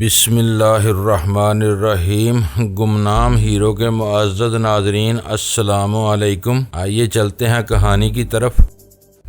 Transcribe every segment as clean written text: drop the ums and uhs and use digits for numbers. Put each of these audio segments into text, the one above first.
بسم اللہ الرحمن الرحیم۔ گمنام ہیرو کے معزز ناظرین السلام علیکم۔ آئیے چلتے ہیں کہانی کی طرف۔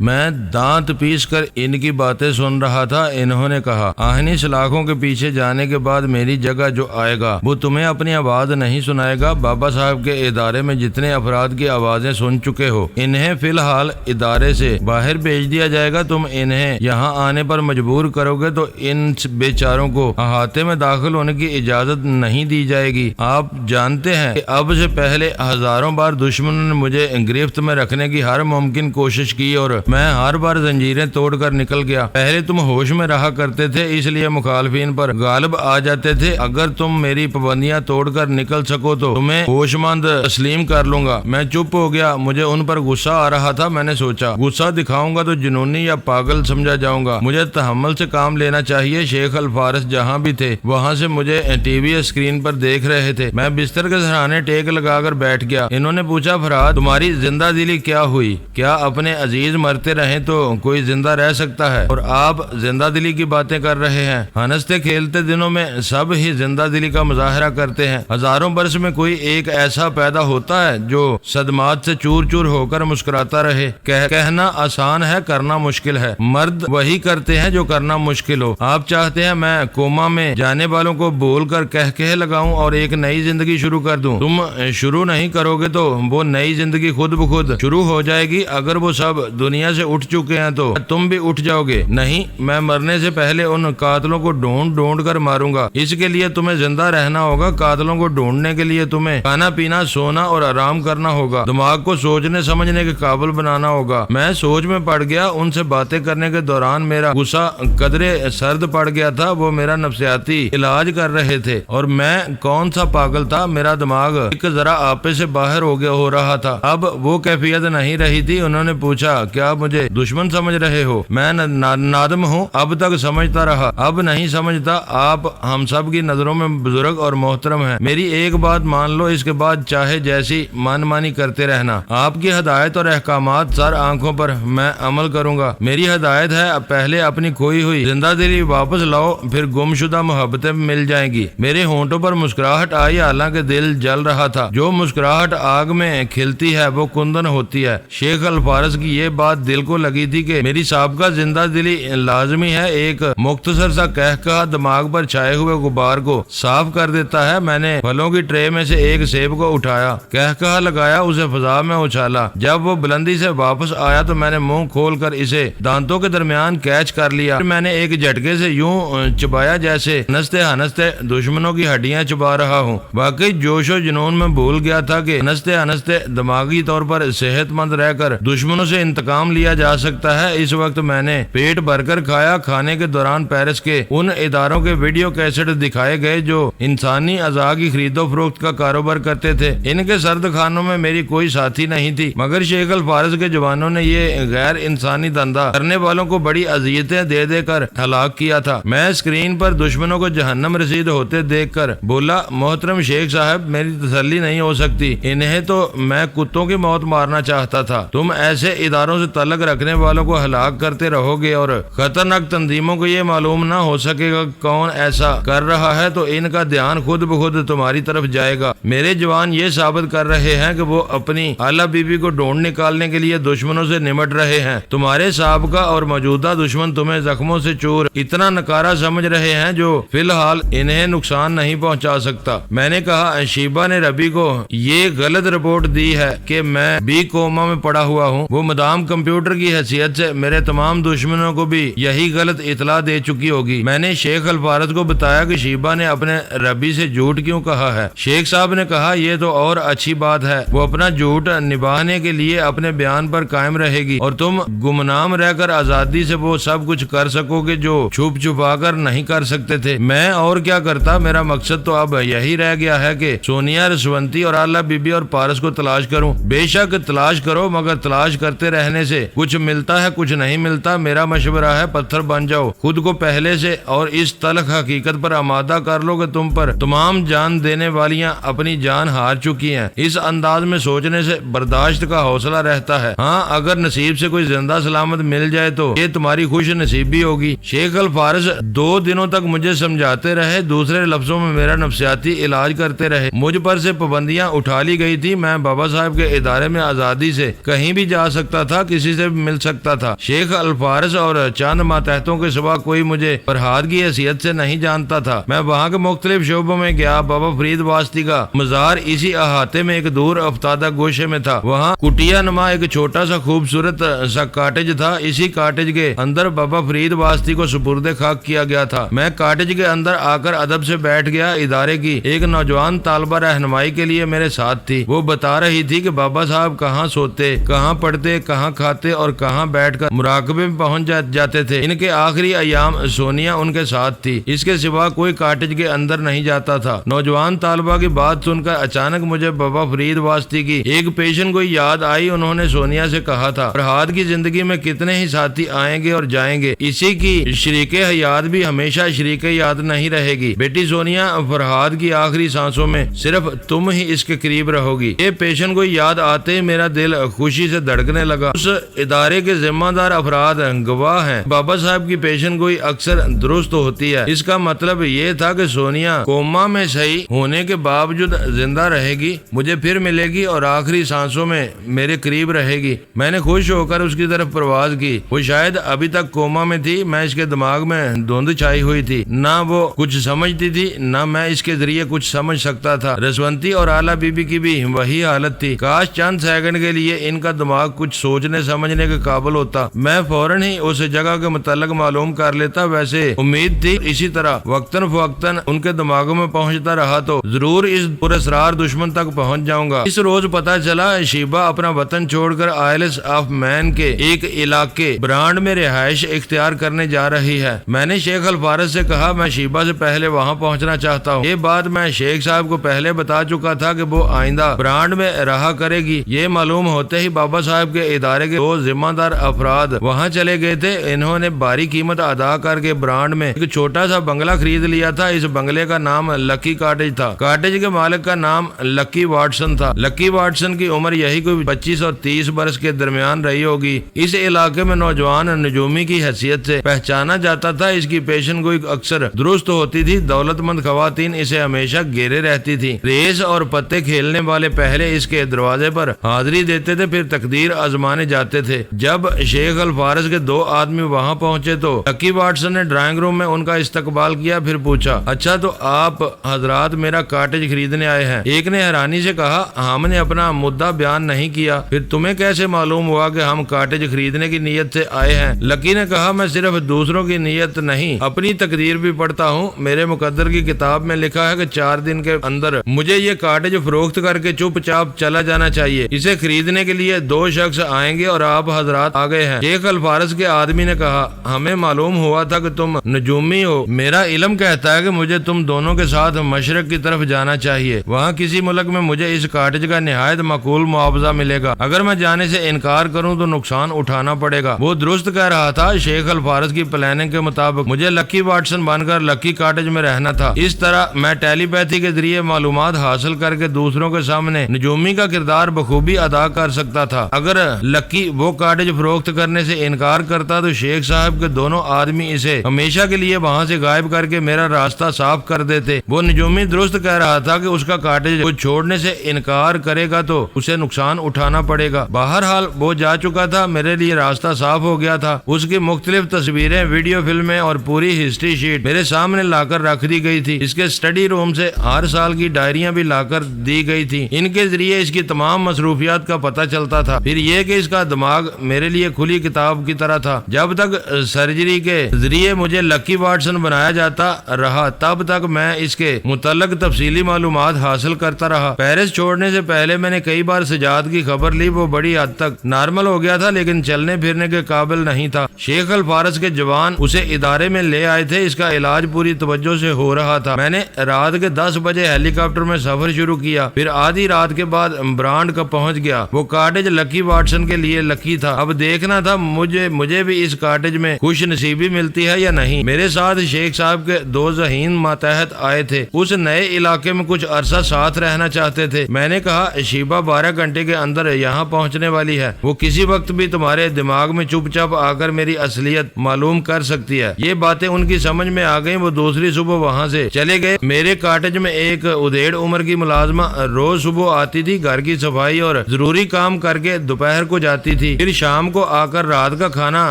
میں دانت پیس کر ان کی باتیں سن رہا تھا۔ انہوں نے کہا، آہنی سلاخوں کے پیچھے جانے کے بعد میری جگہ جو آئے گا وہ تمہیں اپنی آواز نہیں سنائے گا۔ بابا صاحب کے ادارے میں جتنے افراد کی آوازیں سن چکے ہو انہیں فی الحال ادارے سے باہر بھیج دیا جائے گا۔ تم انہیں یہاں آنے پر مجبور کرو گے تو ان بیچاروں کو احاطے میں داخل ہونے کی اجازت نہیں دی جائے گی۔ آپ جانتے ہیں کہ اب سے پہلے ہزاروں بار دشمنوں نے مجھے گرفت میں رکھنے کی ہر ممکن کوشش کی اور میں ہر بار زنجیریں توڑ کر نکل گیا۔ پہلے تم ہوش میں رہا کرتے تھے اس لیے مخالفین پر غالب آ جاتے تھے۔ اگر تم میری پابندیاں توڑ کر نکل سکو تو تمہیں ہوش مند تسلیم کر لوں گا۔ میں چپ ہو گیا۔ مجھے ان پر غصہ آ رہا تھا۔ میں نے سوچا غصہ دکھاؤں گا تو جنونی یا پاگل سمجھا جاؤں گا۔ مجھے تحمل سے کام لینا چاہیے۔ شیخ الفارس جہاں بھی تھے وہاں سے مجھے ٹی وی اسکرین پر دیکھ رہے تھے۔ میں بستر کے سہرانے ٹیک لگا کر بیٹھ گیا۔ انہوں نے پوچھا، فرہاد تمہاری زندہ دلی کیا ہوئی؟ کیا اپنے عزیز مرتے رہیں تو کوئی زندہ رہ سکتا ہے اور آپ زندہ دلی کی باتیں کر رہے ہیں؟ ہنستے کھیلتے دنوں میں سب ہی زندہ دلی کا مظاہرہ کرتے ہیں۔ ہزاروں برس میں کوئی ایک ایسا پیدا ہوتا ہے جو صدمات سے چور چور ہو کر مسکراتا رہے۔ کہنا آسان ہے، کرنا مشکل ہے۔ مرد وہی کرتے ہیں جو کرنا مشکل ہو۔ آپ چاہتے ہیں میں کوما میں جانے والوں کو بول کر کہہ لگاؤں اور ایک نئی زندگی شروع کر دوں؟ تم شروع نہیں کرو گے تو وہ نئی زندگی خود بخود شروع ہو جائے گی۔ اگر وہ سب دنیا سے اٹھ چکے ہیں تو تم بھی اٹھ جاؤ گے۔ نہیں، میں مرنے سے پہلے ان قاتلوں کو ڈھونڈ کر ماروں گا۔ اس کے لیے تمہیں زندہ رہنا ہوگا۔ قاتلوں کو ڈھونڈنے کے لیے تمہیں کھانا پینا، سونا اور آرام کرنا ہوگا۔ دماغ کو سوچنے سمجھنے کے قابل بنانا ہوگا۔ میں سوچ میں پڑ گیا۔ ان سے باتیں کرنے کے دوران میرا غصہ قدرے سرد پڑ گیا تھا۔ وہ میرا نفسیاتی علاج کر رہے تھے اور میں کون سا پاگل تھا۔ میرا دماغ ایک ذرا آپے سے باہر ہو رہا تھا۔ اب وہ کیفیت نہیں رہی تھی۔ انہوں نے پوچھا، کیا مجھے دشمن سمجھ رہے ہو؟ میں نادم ہوں۔ اب تک سمجھتا رہا، اب نہیں سمجھتا۔ آپ ہم سب کی نظروں میں بزرگ اور محترم ہیں۔ میری ایک بات مان لو، اس کے بعد چاہے جیسی من مانی کرتے رہنا۔ آپ کی ہدایت اور احکامات سر آنکھوں پر میں عمل کروں گا۔ میری ہدایت ہے، پہلے اپنی کھوئی ہوئی زندہ دلی واپس لاؤ، پھر گم شدہ محبتیں مل جائیں گی۔ میرے ہونٹوں پر مسکراہٹ آئی، حالانکہ دل جل رہا تھا۔ جو مسکراہٹ آگ میں کھلتی ہے وہ کندن ہوتی ہے۔ شیخ الفارس کی یہ بات دل کو لگی تھی کہ میری سابقہ زندہ دلی لازمی ہے۔ ایک مختصر سا کہا دماغ پر چھائے ہوئے غبار کو صاف کر دیتا ہے۔ میں نے پھلوں کی ٹرے میں سے ایک سیب کو اٹھایا، کہا لگایا، اسے فضا میں اچھالا۔ جب وہ بلندی سے واپس آیا تو میں نے منہ کھول کر اسے دانتوں کے درمیان کیچ کر لیا۔ میں نے ایک جھٹکے سے یوں چبایا جیسے ہنستے دشمنوں کی ہڈیاں چبا رہا ہوں۔ واقعی جوش و جنون میں بھول گیا تھا کہ ہنستے دماغی طور پر صحت مند رہ کر دشمنوں سے انتقام لیا جا سکتا ہے۔ اس وقت میں نے پیٹ بھر کر کھایا۔ کھانے کے دوران پیرس کے ان اداروں کے ویڈیو کیسٹ دکھائے گئے جو انسانی اعضاء کی خرید و فروخت کا کاروبار کرتے تھے۔ ان کے سرد خانوں میں میری کوئی ساتھی نہیں تھی، مگر شیخ الفارس کے جوانوں نے یہ غیر انسانی دھندا کرنے والوں کو بڑی اذیتیں دے کر ہلاک کیا تھا۔ میں اسکرین پر دشمنوں کو جہنم رسید ہوتے دیکھ کر بولا، محترم شیخ صاحب، میری تسلی نہیں ہو سکتی۔ انہیں تو میں کتوں کی موت مارنا چاہتا تھا۔ تم ایسے اداروں سے تعلق رکھنے والوں کو ہلاک کرتے رہو گے اور خطرناک تنظیموں کو یہ معلوم نہ ہو سکے گا کون ایسا کر رہا ہے تو ان کا دھیان خود بخود تمہاری طرف جائے گا۔ میرے جوان یہ ثابت کر رہے ہیں کہ وہ اپنی اعلیٰ بی بی کو ڈھونڈ نکالنے کے لیے دشمنوں سے نمٹ رہے ہیں۔ تمہارے سابقہ اور موجودہ دشمن تمہیں زخموں سے چور اتنا نکارا سمجھ رہے ہیں جو فی الحال انہیں نقصان نہیں پہنچا سکتا۔ میں نے کہا، شیبہ نے ربی کو یہ غلط رپورٹ دی ہے کہ میں بھی کوما میں پڑا ہوا ہوں۔ وہ مدام کمپیوٹر کی حیثیت سے میرے تمام دشمنوں کو بھی یہی غلط اطلاع دے چکی ہوگی۔ میں نے شیخ الفارس کو بتایا کہ شیبہ نے اپنے ربی سے جھوٹ کیوں کہا ہے۔ شیخ صاحب نے کہا، یہ تو اور اچھی بات ہے، وہ اپنا جھوٹ نبھانے کے لیے اپنے بیان پر قائم رہے گی اور تم گمنام رہ کر آزادی سے وہ سب کچھ کر سکو گے جو چھپا کر نہیں کر سکتے تھے۔ میں اور کیا کرتا؟ میرا مقصد تو اب یہی رہ گیا ہے کہ سونیا رسونتی اور اعلیٰ بی بی اور پارس کو تلاش کروں۔ بے شک تلاش کرو، مگر تلاش کرتے رہنے سے سے کچھ ملتا ہے کچھ نہیں ملتا، میرا مشورہ ہے پتھر بن جاؤ، خود کو پہلے سے اور اس تلخ حقیقت پر آمادہ کر لو کہ تم پر تمام جان دینے والیاں اپنی جان ہار چکی ہیں۔ اس انداز میں سوچنے سے برداشت کا حوصلہ رہتا ہے۔ ہاں، اگر نصیب سے کوئی زندہ سلامت مل جائے تو یہ تمہاری خوش نصیبی ہوگی۔ شیخ الفارس 2 دنوں تک مجھے سمجھاتے رہے، دوسرے لفظوں میں میرا نفسیاتی علاج کرتے رہے۔ مجھ پر سے پابندیاں اٹھا لی گئی تھی، میں بابا صاحب کے ادارے میں آزادی سے کہیں بھی جا سکتا تھا، کسی سے بھی مل سکتا تھا۔ شیخ الفارس اور چند ماتحتوں کے سوا کوئی مجھے فرہاد کی حیثیت سے نہیں جانتا تھا۔ میں وہاں کے مختلف شعبوں میں گیا۔ بابا فرید واسطی کا مزار اسی احاطے میں ایک دور افتادہ گوشے میں تھا۔ وہاں کٹیا نما ایک چھوٹا سا خوبصورت سا کاٹیج تھا۔ اسی کاٹیج کے اندر بابا فرید واسطی کو سپرد خاک کیا گیا تھا۔ میں کاٹیج کے اندر آ کر ادب سے بیٹھ گیا۔ ادارے کی ایک نوجوان طالبہ رہنمائی کے لیے میرے ساتھ تھی۔ وہ بتا رہی تھی کہ بابا صاحب کہاں سوتے، کہاں پڑھتے، کہاں کھاتے اور کہاں بیٹھ کر مراقبے میں پہنچ جاتے تھے۔ ان کے آخری ایام سونیا ان کے ساتھ تھی، اس کے سوا کوئی کاٹیج کے اندر نہیں جاتا تھا۔ نوجوان طالبہ کی بات سن کر اچانک مجھے بابا فرید واسطی کی ایک پیشن گوئی یاد آئی۔ انہوں نے سونیا سے کہا تھا، فرہاد کی زندگی میں کتنے ہی ساتھی آئیں گے اور جائیں گے، اسی کی شریک حیات بھی ہمیشہ شریک یاد نہیں رہے گی۔ بیٹی سونیا، فرہاد کی آخری سانسوں میں صرف تم ہی اس کے قریب رہو گی۔ یہ پیشن گوئی یاد آتے ہی میرا دل خوشی سے دھڑکنے لگا۔ اس ادارے کے ذمہ دار افراد گواہ ہیں، بابا صاحب کی پیشن گوئی اکثر درست ہوتی ہے۔ اس کا مطلب یہ تھا کہ سونیا کوما میں صحیح ہونے کے باوجود زندہ رہے گی، مجھے پھر ملے گی اور آخری سانسوں میں میرے قریب رہے گی۔ میں نے خوش ہو کر اس کی طرف پرواز کی۔ وہ شاید ابھی تک کوما میں تھی، میں اس کے دماغ میں دھند چھائی ہوئی تھی، نہ وہ کچھ سمجھتی تھی نہ میں اس کے ذریعے کچھ سمجھ سکتا تھا۔ رسونتی اور آلہ بی بی کی بھی وہی حالت تھی۔ کاش چند سیکنڈ کے لیے ان کا دماغ کچھ سوچنے سمجھنے کے قابل ہوتا، میں فوراً ہی اس جگہ کے متعلق معلوم کر لیتا۔ ویسے امید تھی اسی طرح وقتاً فوقتاً ان کے دماغوں میں پہنچتا رہا تو ضرور اس پراسرار دشمن تک پہنچ جاؤں گا۔ اس روز پتہ چلا شیبہ اپنا وطن چھوڑ کر آئلس آف مین کے ایک علاقے برانڈ میں رہائش اختیار کرنے جا رہی ہے۔ میں نے شیخ الفارس سے کہا، میں شیبہ سے پہلے وہاں پہنچنا چاہتا ہوں۔ یہ بات میں شیخ صاحب کو پہلے بتا چکا تھا کہ وہ آئندہ برانڈ میں رہا کرے گی۔ یہ معلوم ہوتے ہی بابا صاحب کے ادارے کے 2 ذمہ دار افراد وہاں چلے گئے تھے۔ انہوں نے بھاری قیمت ادا کر کے برانڈ میں ایک چھوٹا سا بنگلہ خرید لیا تھا۔ اس بنگلے کا نام لکی کاٹیج تھا۔ کاٹیج کے مالک کا نام لکی واٹسن تھا۔ لکی واٹسن کی عمر یہی کوئی 25 اور 30 برس کے درمیان رہی ہوگی۔ اس علاقے میں نوجوان نجومی کی حیثیت سے پہچانا جاتا تھا۔ اس کی پیشن گوئی اکثر درست ہوتی تھی۔ دولت مند خواتین اسے ہمیشہ گھیرے رہتی تھی۔ ریس اور پتے کھیلنے والے پہلے اس کے دروازے پر حاضری دیتے تھے، پھر تقدیر آزمانے جاتے تھے۔ جب شیخ الفارس کے 2 آدمی وہاں پہنچے تو لکی واٹسن نے ڈرائنگ روم میں ان کا استقبال کیا، پھر پوچھا، اچھا تو آپ حضرات میرا کاٹیج خریدنے آئے ہیں؟ ایک نے حیرانی سے کہا، ہم نے اپنا مدعا بیان نہیں کیا، پھر تمہیں کیسے معلوم ہوا کہ ہم کاٹیج خریدنے کی نیت سے آئے ہیں؟ لکی نے کہا، میں صرف دوسروں کی نیت نہیں اپنی تقدیر بھی پڑھتا ہوں۔ میرے مقدر کی کتاب میں لکھا ہے کہ 4 دن کے اندر مجھے یہ کاٹیج فروخت کر کے چپ چاپ چلا جانا چاہیے۔ اسے خریدنے کے لیے 2 شخص آئیں گے اور آپ حضرات آ گئے ہیں۔ شیخ الفارس کے آدمی نے کہا، ہمیں معلوم ہوا تھا کہ تم نجومی ہو، میرا علم کہتا ہے کہ مجھے تم دونوں کے ساتھ مشرق کی طرف جانا چاہیے، وہاں کسی ملک میں مجھے اس کاٹیج کا نہایت معقول معاوضہ ملے گا۔ اگر میں جانے سے انکار کروں تو نقصان اٹھانا پڑے گا۔ وہ درست کہہ رہا تھا۔ شیخ الفارس کی پلاننگ کے مطابق مجھے لکی واٹسن بن کر لکی کاٹیج میں رہنا تھا۔ اس طرح میں ٹیلی پیتھی کے ذریعے معلومات حاصل کر کے دوسروں کے سامنے نجومی کا کردار بخوبی ادا کر سکتا تھا۔ اگر لکی وہ کاٹیج فروخت کرنے سے انکار کرتا تو شیخ صاحب کے دونوں آدمی اسے ہمیشہ کے لیے وہاں سے غائب کر کے میرا راستہ صاف کر دیتے۔ وہ نجومی درست کہہ رہا تھا کہ اس کا کاٹیج کو چھوڑنے سے انکار کرے گا تو اسے نقصان اٹھانا پڑے گا۔ بہرحال وہ جا چکا تھا، میرے لیے راستہ صاف ہو گیا تھا۔ اس کی مختلف تصویریں، ویڈیو فلمیں اور پوری ہسٹری شیٹ میرے سامنے لا کر رکھ دی گئی تھی۔ اس کے اسٹڈی روم سے ہر سال کی ڈائریاں بھی لا کر دی گئی تھی۔ ان کے ذریعے اس کی تمام مصروفیات کا پتہ چلتا تھا۔ پھر یہ کہ اس کا دماغ میرے لیے کھلی کتاب کی طرح تھا۔ جب تک سرجری کے ذریعے مجھے لکی واٹسن بنایا جاتا رہا تب تک میں اس کے متعلق تفصیلی معلومات حاصل کرتا رہا۔ پیرس چھوڑنے سے پہلے میں نے کئی بار سجاد کی خبر لی۔ وہ بڑی حد تک نارمل ہو گیا تھا لیکن چلنے پھرنے کے قابل نہیں تھا۔ شیخ الفارس کے جوان اسے ادارے میں لے آئے تھے۔ اس کا علاج پوری توجہ سے ہو رہا تھا۔ میں نے رات کے 10 بجے ہیلی کاپٹر میں سفر شروع کیا، پھر آدھی رات کے بعد برانڈ کا پہنچ گیا۔ وہ کاٹیج لکی واٹسن کے لیے لکی تھا، اب دیکھنا تھا مجھے بھی اس کاٹیج میں خوش نصیبی ملتی ہے یا نہیں۔ میرے ساتھ شیخ صاحب کے 2 ذہین ماتحت آئے تھے، اس نئے علاقے میں کچھ عرصہ ساتھ رہنا چاہتے تھے۔ میں نے کہا شیبہ 12 گھنٹے کے اندر یہاں پہنچنے والی ہے، وہ کسی وقت بھی تمہارے دماغ میں چپ چاپ آ کر میری اصلیت معلوم کر سکتی ہے۔ یہ باتیں ان کی سمجھ میں آ گئیں، وہ دوسری صبح وہاں سے چلے گئے۔ میرے کاٹیج میں ایک ادھیڑ عمر کی ملازمہ روز صبح آتی تھی، گھر کی صفائی اور ضروری کام کر کے دوپہر کو جاتی تھی، پھر شام کو آ کر رات کا کھانا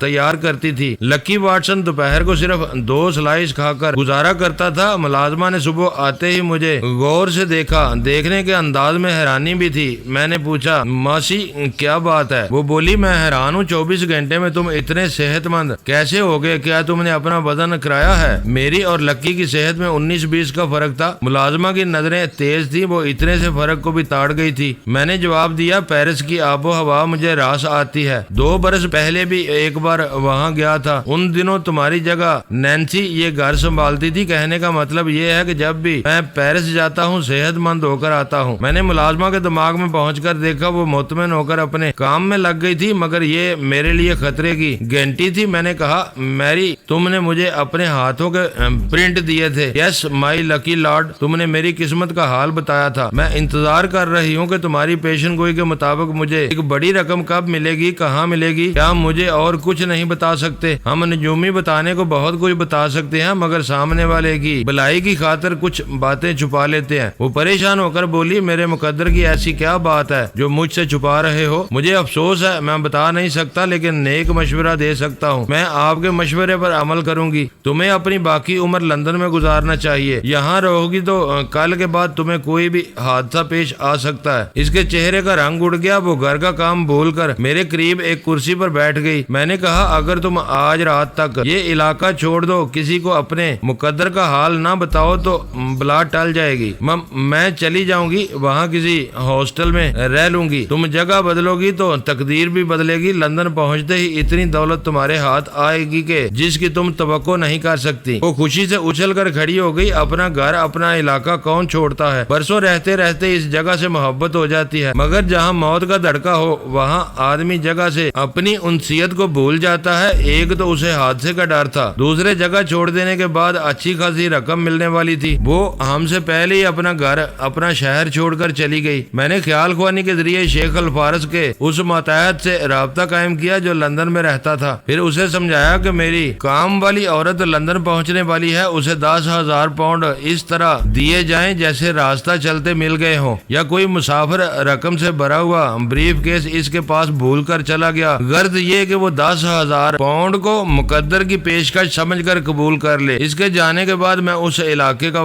تیار کرتی تھی۔ لکی واٹسن دوپہر کو صرف 2 سلائس کھا کر گزارا کرتا تھا۔ ملازمہ نے صبح آتے ہی مجھے غور سے دیکھا، دیکھنے کے انداز میں حیرانی بھی تھی۔ میں نے پوچھا ماسی کیا بات ہے؟ وہ بولی میں حیران ہوں، 24 گھنٹے میں تم اتنے صحت مند کیسے ہو گئے؟ کیا تم نے اپنا وزن کرایا ہے؟ میری اور لکی کی صحت میں 19-20 کا فرق تھا۔ ملازمہ کی نظریں تیز تھی، وہ اتنے سے فرق کو بھی تاڑ گئی تھی۔ میں نے جواب دیا پیرس کی آب و ہوا مجھے راس آتی ہے، 2 برس پہلے بھی ایک بار وہاں گیا تھا، ان دنوں تمہاری جگہ نینسی یہ گھر سنبھالتی تھی۔ کہنے کا مطلب یہ ہے کہ جب بھی میں پیرس جاتا ہوں صحت مند ہو کر آتا ہوں۔ میں نے ملازمہ کے دماغ میں پہنچ کر دیکھا، وہ مطمئن ہو کر اپنے کام میں لگ گئی تھی، مگر یہ میرے لیے خطرے کی گھنٹی تھی۔ میں نے کہا میری تم نے مجھے اپنے ہاتھوں کے پرنٹ دیے تھے۔ یس مائی لکی لارڈ، تم نے میری قسمت کا حال بتایا تھا۔ میں انتظار کر رہی ہوں کہ تمہاری پیشن گوئی کے مطابق مجھے ایک بڑی رقم کب ملے گی، کہاں ملے گی؟ کیا مجھے اور کچھ نہیں بتا سکتے؟ ہم نجومی بتانے کو بہت کچھ بتا سکتے ہیں، مگر سامنے والے کی بلائی کی خاطر کچھ باتیں چھپا لیتے ہیں۔ وہ پریشان ہو کر بولی میرے مقدر کی ایسی کیا بات ہے جو مجھ سے چھپا رہے ہو؟ مجھے افسوس ہے میں بتا نہیں سکتا، لیکن نیک مشورہ دے سکتا ہوں۔ میں آپ کے مشورے پر عمل کروں گی۔ تمہیں اپنی باقی عمر لندن میں گزارنا چاہیے، یہاں رہو گی تو کل کے بعد تمہیں کوئی بھی حادثہ پیش آ سکتا ہے۔ اس کے چہرے کا رنگ اڑ گیا، وہ گھر کا کام بھول کر میرے قریب ایک کرسی پر بیٹھ گئی۔ میں نے کہا اگر تم آج رات تک یہ علاقہ چھوڑ دو، کسی کو اپنے مقدر کا حال نہ بتاؤ تو بلا ٹل جائے گی۔ میں چلی جاؤں گی، وہاں کسی ہاسٹل میں رہ لوں گی۔ تم جگہ بدلو گی تو تقدیر بھی بدلے گی۔ لندن پہنچتے ہی اتنی دولت تمہارے ہاتھ آئے گی کہ جس کی تم توقع نہیں کر سکتی۔ وہ خوشی سے اچھل کر کھڑی ہو گئی۔ اپنا گھر اپنا علاقہ کون چھوڑتا ہے؟ برسوں رہتے رہتے اس جگہ سے محبت ہو جاتی ہے، مگر جہاں موت کا دھڑکا ہو وہاں آدمی جگہ سے اپنی انسیت کو بھول جاتا ہے۔ ایک تو اسے حادثے کا ڈر تھا، دوسرے جگہ چھوڑ دینے کے بعد اچھی خاصی رقم ملنے والی تھی۔ وہ ہم سے پہلے ہی اپنا گھر اپنا شہر چھوڑ کر چلی گئی۔ میں نے خیال خوانی کے ذریعے شیخ الفارس کے اس ماتحت سے رابطہ قائم کیا جو لندن میں رہتا تھا، پھر اسے سمجھایا کہ میری کام والی عورت لندن پہنچنے والی ہے، اسے 10,000 پاؤنڈ اس طرح دیے جائیں جیسے راستہ چلتے مل گئے ہوں، یا کوئی مسافر رقم سے بھرا ہوا بریف کیس اس کے پاس بھول کر چلا گیا۔ غرض یہ کہ وہ 10,000 پاؤنڈ کو مقدر کی پیشکش سمجھ کر قبول کر لے۔ اس کے جانے کے بعد میں اس علاقے کا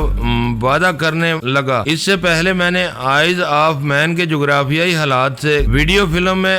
وعدہ کرنے لگا۔ اس سے پہلے میں نے آئیز آف مین کے جغرافیائی حالات سے ویڈیو فلم میں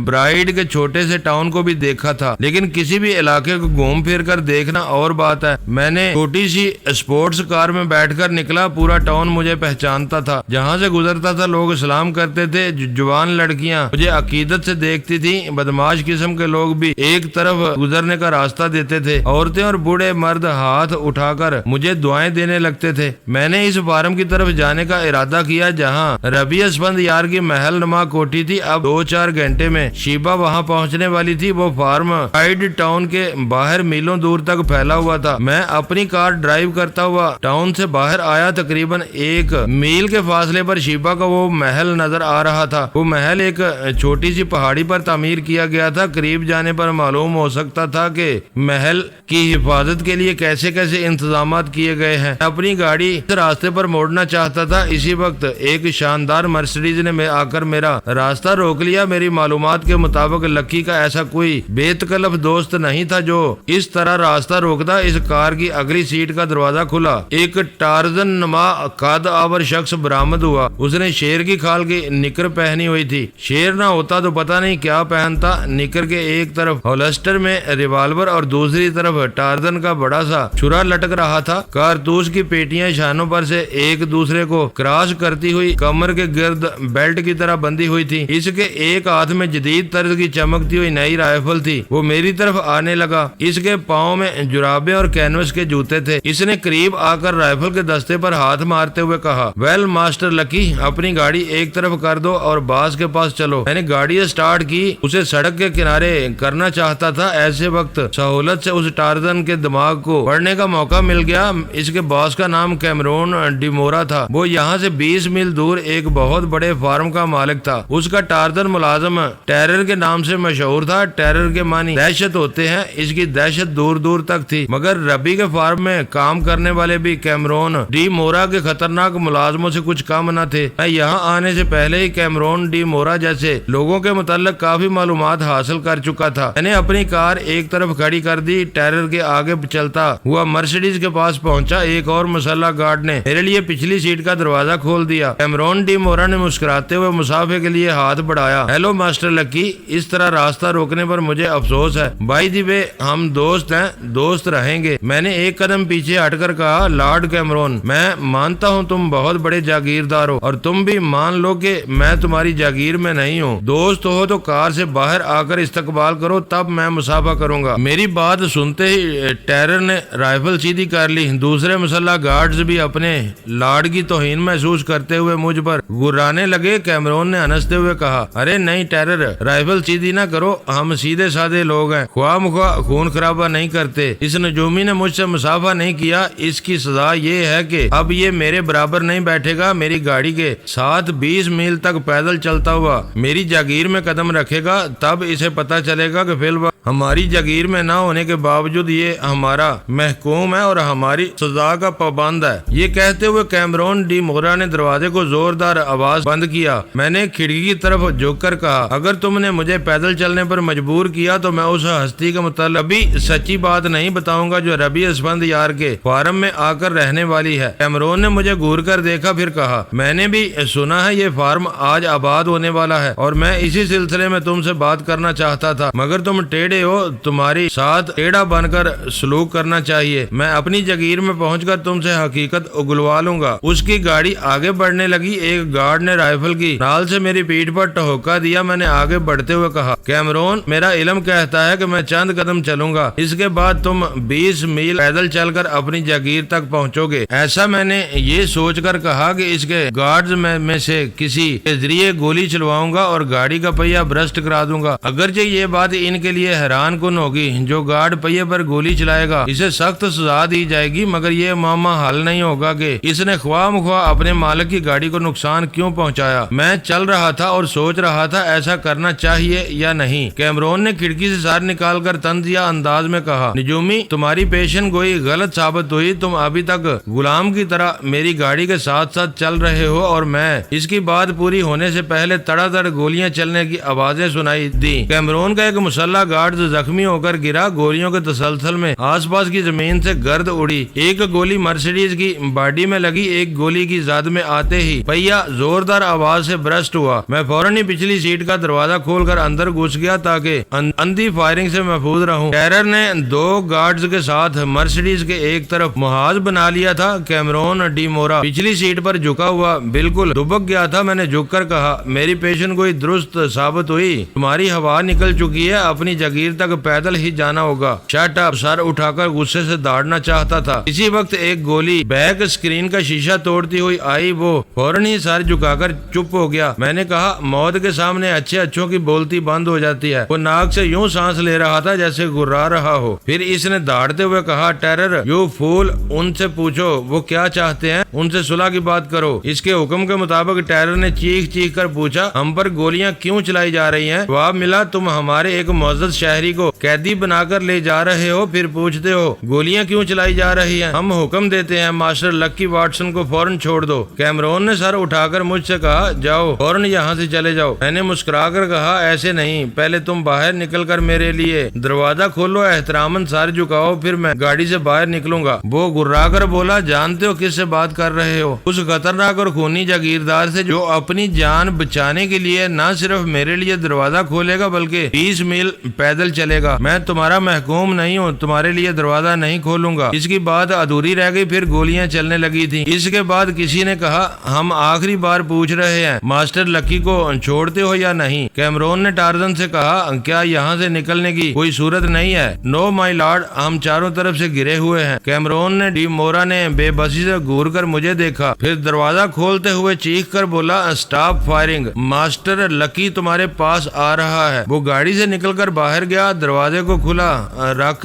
برائیڈ کے چھوٹے سے ٹاؤن کو بھی دیکھا تھا، لیکن کسی بھی علاقے کو گھوم پھر کر دیکھنا اور بات ہے۔ میں نے چھوٹی سی اسپورٹس کار میں بیٹھ کر نکلا، پورا ٹاؤن مجھے پہچانتا تھا۔ جہاں سے گزرتا تھا لوگ سلام کرتے تھے، جوان لڑکیاں مجھے عقیدت سے دیکھتی تھیں، بدماش قسم کے لوگ بھی ایک طرف گزرنے کا راستہ دیتے تھے، عورتیں اور بوڑھے مرد ہاتھ اٹھا کر مجھے دعائیں دینے لگتے تھے۔ میں نے اس فارم کی طرف جانے کا ارادہ کیا جہاں ربیع اسفند یار کی محل نما کوٹھی تھی۔ اب 2-4 گھنٹے میں شیبہ وہاں پہنچنے والی تھی۔ وہ فارم ہائیڈ ٹاؤن کے باہر میلوں دور تک پھیلا ہوا تھا۔ میں اپنی کار ڈرائیو کرتا ہوا ٹاؤن سے باہر آیا، تقریباً 1 میل کے فاصلے پر شیبہ کا وہ محل نظر آ رہا تھا۔ وہ محل ایک چھوٹی سی پہاڑی پر تعمیر کیا گیا تھا۔ قریب جانے پر معلوم ہو سکتا تھا کہ محل کی حفاظت کے لیے کیسے کیسے انتظامات کیے گئے ہیں۔ اپنی گاڑی راستے پر موڑنا چاہتا تھا، اسی وقت ایک شاندار مرسڈیز نے آ کر میرا راستہ روک لیا۔ میری معلومات کے مطابق لکی کا ایسا کوئی بے تکلف دوست نہیں تھا جو اس طرح راستہ روکتا۔ اس کار کی اگلی سیٹ کا دروازہ کھلا، ایک ٹارزن نما قد آور شخص برآمد ہوا۔ اس نے شیر کی کھال کی نکر پہنی ہوئی تھی۔ شیر نہ ہوتا تو پتہ نہیں کیا پہنتا۔ نکر کے ایک طرف ہولسٹر میں ریوالور اور دوسری طرف ٹارزن کا بڑا سا چھرا لٹک رہا تھا۔ کارتوس کی پیٹیاں شانوں پر سے ایک دوسرے کو کراس کرتی ہوئی کمر کے گرد بیلٹ کی طرح بندھی ہوئی تھی۔ اس کے ایک ہاتھ میں جدید طرز کی چمکتی ہوئی نئی رائفل تھی۔ وہ میری طرف آنے لگا۔ اس کے پاؤں میں جرابیں اور کینوس کے جوتے تھے۔ اس نے قریب آ کر رائفل کے دستے پر ہاتھ مارتے ہوئے کہا، ویل ماسٹر لکی، اپنی گاڑی ایک طرف کر دو اور باس کے پاس چلو۔ میں نے گاڑی سے سٹارٹ کی، اسے سڑک کے کنارے کرنا چاہتا تھا۔ ایسے وقت سہولت سے اس ٹارزن کے دماغ کو پڑھنے کا موقع مل گیا۔ اس کے باس کا نام کیمرون ڈی مورا تھا۔ وہ یہاں سے 20 میل دور ایک بہت بڑے فارم کا مالک تھا۔ اس کا ٹارزن ملازم ٹیرر کے نام سے مشہور تھا۔ ٹیرر کے معنی دہشت ہوتے ہیں۔ اس کی دہشت دور دور تک تھی، مگر ربی کے فارم میں کام کرنے والے بھی کیمرون ڈی مورا کے خطرناک ملازموں سے کچھ کم نہ تھے۔ میں یہاں آنے سے پہلے ہی کیمرون ڈی مورا جیسے لوگوں کے متعلق کافی معلومات حاصل کر چکا تھا۔ میں نے اپنی کار ایک طرف کھڑی کر دی، ٹیرر کے آگے چلتا ہوا مرسیڈیز کے پاس پہنچا۔ ایک اور مسلح گارڈ نے میرے لیے پچھلی سیٹ کا دروازہ کھول دیا۔ کیمرون ڈی مورا نے مسکراتے ہوئے مسافر کے لیے ہاتھ بڑھایا۔ ہیلو ماسٹر لکی، اس طرح راستہ روکنے پر مجھے افسوس ہے۔ بائی دی وے، ہم دوست ہیں، دوست رہیں گے۔ میں نے ایک قدم پیچھے ہٹ کر کہا، لارڈ کیمرون، میں مانتا ہوں تم بہت بڑے جاگیردار ہو، اور تم بھی مان لو کہ میں تمہاری جاگیر میں نہیں ہوں۔ دوست ہو تو کار سے باہر آ کر استقبال کرو، تب میں مسافہ کروں گا۔ میری بات سنتے ہی ٹیرر نے رائفل سیدھی کر لی۔ دوسرے مسلح گارڈز بھی اپنے لاڈ کی توہین محسوس کرتے ہوئے مجھ پر گرانے لگے۔ کیمرون نے ہنستے ہوئے کہا، ارے نہیں ٹیرر، رائفل سیدھی نہ کرو، ہم سیدھے سادے لوگ ہیں، خواہ مخواہ خون خرابہ نہیں کرتے۔ اس نجومی نے مجھ سے مسافہ نہیں کیا، اس کی سزا یہ ہے کہ اب یہ میرے برابر نہیں بیٹھے گا، میری گاڑی کے ساتھ 20 میل تک پیدل چلتا ہوا میری جاگیر میں قدم رکھے گا، تب اسے پتا چلے گا کہ فی الوقت ہماری جاگیر میں نہ ہونے کے باوجود یہ ہمارا محکوم ہے اور ہماری سزا کا پابند ہے۔ یہ کہتے ہوئے کیمرون ڈی مورا نے دروازے کو زوردار آواز بند کیا۔ میں نے کھڑکی کی طرف جھک کر کہا، اگر تم نے مجھے پیدل چلنے پر مجبور کیا تو میں اس ہستی کا متعلق ابھی سچی بات نہیں بتاؤں گا جو ربی اسفند یار کے فارم میں آ کر رہنے والی ہے۔ کیمرون نے مجھے گور کر دیکھا، پھر کہا، میں نے بھی سنا ہے یہ فارم آج آباد ہونے والا ہے، اور میں اسی سلسلے میں تم سے بات کرنا چاہتا تھا، مگر تم ٹیڑھے ہو، تمہاری ساتھ ٹیڑھا بن کر سلوک کرنا چاہیے۔ میں اپنی جاگیر میں پہنچ کر تم سے حقیقت اگلوا لوں گا۔ اس کی گاڑی آگے بڑھنے لگی۔ ایک گارڈ نے رائفل کی نال سے میری پیٹھ پر ٹھوکا دیا۔ میں نے آگے بڑھتے ہوئے کہا، کیمرون، میرا علم کہتا ہے کہ میں چند قدم چلوں گا، اس کے بعد تم 20 میل پیدل چل کر اپنی جاگیر تک پہنچو گے۔ ایسا میں نے یہ سوچ کر کہا کہ اس کے گارڈز میں سے کسی کے ذریعے گولی چلواؤں گا اور گاڑی کا پہیہ برسٹ کرا دوں گا۔ اگرچہ یہ بات ان کے لیے حیران کن ہوگی، جو گارڈ پہیے پر گولی چلائے گا اسے سخت سزا دی جائے گی، مگر یہ معاملہ حل نہیں ہوگا کہ اس نے خواہ مخواہ اپنے مالک کی گاڑی کو نقصان کیوں پہنچایا۔ میں چل رہا تھا اور سوچ رہا تھا ایسا کرنا چاہیے یا نہیں۔ کیمرون نے کھڑکی سے سر نکال کر طنزیہ انداز میں کہا، نجومی، تمہاری پیشن گوئی غلط ثابت ہوئی، تم ابھی تک غلام کی طرح میری گاڑی کے ساتھ ساتھ چل رہے ہو، اور میں اس کی بات پوری ہونے سے پہلے تڑا تڑ گولیاں چلنے کی آوازیں سنائی دی۔ کیمرون کا ایک مسلح گارڈ زخمی ہو کر گرا۔ گولیوں کے تسلسل میں آس پاس کی زمین سے گرد اڑی۔ ایک گولی مرسیڈیز کی باڈی میں لگی، ایک گولی کی زد میں آتے ہی پہیہ زوردار آواز سے برسٹ ہوا۔ میں فوراً ہی پچھلی سیٹ کا دروازہ کھول کر اندر گھس گیا تاکہ اندھی فائرنگ سے محفوظ رہوں۔ ٹیرر نے 2 گارڈز کے ساتھ مرسیڈیز کے ایک طرف محاذ بنا لیا تھا۔ کیمرون ڈی مورا پچھلی سیٹ پر جھکا ہوا بالکل دبک گیا تھا۔ میں نے جھک کر کہا، میری پیشن گوئی درست ثابت ہوئی، تمہاری ہوا نکل چکی ہے، اپنی جاگیر تک پیدل ہی جانا ہوگا۔ شٹ اپ، سر اٹھا کر غصے سے داڑنا چاہتا تھا۔ اسی وقت ایک گولی بیک اسکرین کا شیشہ توڑتی ہوئی آئی۔ وہ فوراً ہی سر جھکا کر چپ ہو گیا۔ میں نے کہا، موت کے سامنے اچھے اچھوں کی بولتی بند ہو جاتی ہے۔ وہ ناک سے یوں سانس لے رہا تھا جیسے گرا رہا ہو۔ پھر اس نے داڑتے ہوئے کہا، ٹیرر، یو فول، ان سے پوچھو وہ کیا چاہتے ہیں، ان سے صلح کی بات کرو۔ اس کے حکم کے مطابق ٹیرر نے چیخ چیخ کر پوچھا، ہم پر گولیاں کیوں چلائی جا رہی ہیں؟ جواب ملا، تم ہمارے ایک معزز شہری کو قیدی بنا کر لے جا رہے ہو، پھر پوچھتے ہو گولیاں کیوں چلائی جا رہی ہیں؟ ہم حکم دیتے ہیں ماسٹر لکی واٹسن کو فوراً چھوڑ دو۔ کیمرون نے سر اٹھا کر مجھ سے کہا، جاؤ، فوراً یہاں سے چلے جاؤ۔ میں نے مسکرا کر کہا، ایسے نہیں، پہلے تم باہر نکل کر میرے لیے دروازہ کھولو، احتراماً سر جھکاؤ، پھر میں گاڑی سے باہر نکلوں گا۔ وہ گرا کر بولا، جانتے ہو کس سے بات کر رہے ہو؟ اس خطرناک اور خونی جاگیردار سے جو اپنی جان بچانے کے لیے نہ صرف میرے لیے دروازہ کھولے گا بلکہ 20 میل پیدل پیدل چلے گا، میں تمہارا محکوم نہیں ہوں، تمہارے لیے دروازہ نہیں کھولوں گا۔ اس کی بات ادھوری رہ گئی، پھر گولیاں چلنے لگی تھی۔ اس کے بعد کسی نے کہا ہم آخری بار پوچھ رہے ہیں، ماسٹر لکی کو چھوڑتے ہو یا نہیں؟ کیمرون نے ٹارزن سے کہا کیا یہاں سے نکلنے کی کوئی صورت نہیں ہے؟ نو مائی لارڈ، ہم چاروں طرف سے گرے ہوئے ہیں۔ کیمرون نے ڈی مورا نے بے بسی سے گور کر مجھے دیکھا، پھر دروازہ کھولتے ہوئے چیخ کر بولا اسٹاپ فائرنگ، ماسٹر لکی تمہارے پاس آ رہا ہے۔ وہ گاڑی سے نکل کر باہر گیا، دروازے کو کھلا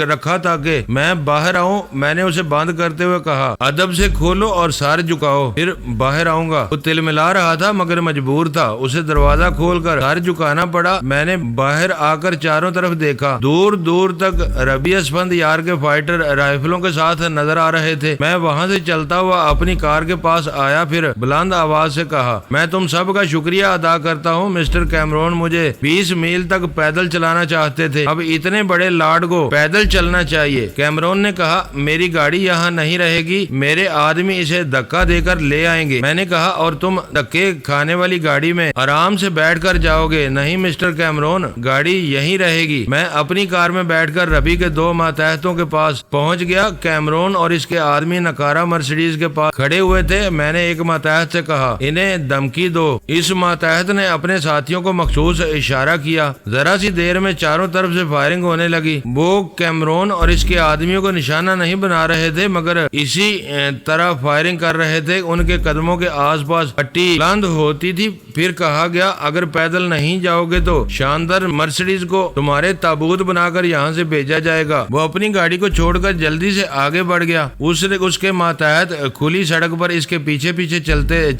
رکھا تاکہ میں باہر آؤں۔ میں نے اسے بند کرتے ہوئے کہا ادب سے کھولو اور سر جھکاؤ، پھر باہر آؤں گا۔ وہ تل ملا رہا تھا مگر مجبور تھا، اسے دروازہ کھول کر سر جھکانا پڑا۔ میں نے باہر آ کر چاروں طرف دیکھا، دور دور تک ربی اسفند یار کے فائٹر رائفلوں کے ساتھ نظر آ رہے تھے۔ میں وہاں سے چلتا ہوا اپنی کار کے پاس آیا، پھر بلند آواز سے کہا میں تم سب کا شکریہ ادا کرتا ہوں، مسٹر کیمرون مجھے 20 میل تک پیدل چلانا چاہتے تھے، اب اتنے بڑے لارڈ کو پیدل چلنا چاہیے۔ کیمرون نے کہا میری گاڑی یہاں نہیں رہے گی، میرے آدمی اسے دھکا دے کر لے آئیں گے۔ میں نے کہا اور تم دھکے کھانے والی گاڑی میں آرام سے بیٹھ کر جاؤ گے؟ نہیں مسٹر کیمرون، گاڑی یہیں رہے گی۔ میں اپنی کار میں بیٹھ کر ربی کے 2 ماتحتوں کے پاس پہنچ گیا۔ کیمرون اور اس کے آدمی نکارا مرسیڈیز کے پاس کھڑے ہوئے تھے۔ میں نے ایک ماتحت سے کہا انہیں دھمکی دو۔ اس ماتحت نے اپنے ساتھیوں کو مخصوص اشارہ کیا۔ ذرا سی دیر میں چاروں طرف سے فائرنگ ہونے لگی۔ وہ کیمرون اور اس کے آدمیوں کو نشانہ نہیں بنا رہے تھے مگر اسی طرح فائرنگ کر رہے تھے۔ ان کے قدموں کے آس پاس پٹی بلند ہوتی تھی۔ پھر کہا گیا اگر پیدل نہیں جاؤ گے تو شاندار مرسیڈیز کو تمہارے تابوت بنا کر یہاں سے بھیجا جائے گا۔ وہ اپنی گاڑی کو چھوڑ کر جلدی سے آگے بڑھ گیا۔ اس کے ماتحت کھلی سڑک پر اس کے پیچھے پیچھے